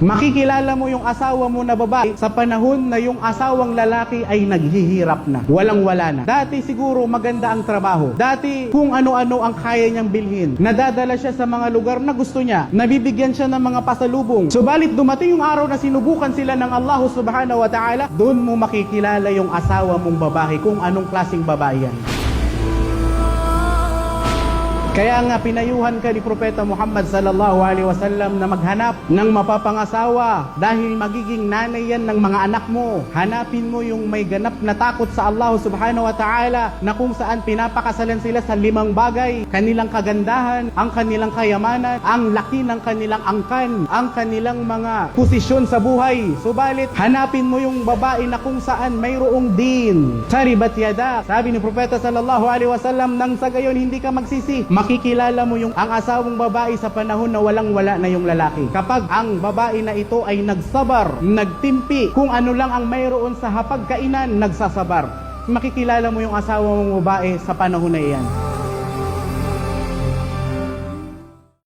Makikilala mo yung asawa mo na babae sa panahon na yung asawang lalaki ay naghihirap na, walang-wala na. Dati siguro maganda ang trabaho. Dati kung ano-ano ang kaya niyang bilhin. Nadadala siya sa mga lugar na gusto niya. Nabibigyan siya ng mga pasalubong. Subalit dumating yung araw na sinubukan sila ng Allah subhanahu wa ta'ala, doon mo makikilala yung asawa mong babae kung anong klaseng babae yan. Kaya nga pinayuhan ka ni Propeta Muhammad sallallahu alaihi wasallam na maghanap ng mapapangasawa dahil magiging nanay yan ng mga anak mo. Hanapin mo yung may ganap na takot sa Allah subhanahu wa ta'ala na kung saan pinapakasalan sila sa 5 bagay: kanilang kagandahan, ang kanilang kayamanan, ang laki ng kanilang angkan, ang kanilang mga posisyon sa buhay. Subalit hanapin mo yung babae na kung saan mayroong din. Saribat yada. Sabi ni Propeta sallallahu alaihi wasallam, nang sa gayon hindi ka magsisi. Makikilala mo yung ang asawang babae sa panahon na walang-wala na yung lalaki. Kapag ang babae na ito ay nagsabar, nagtimpi, kung ano lang ang mayroon sa hapagkainan, nagsasabar. Makikilala mo yung asawa mong babae sa panahon na iyan.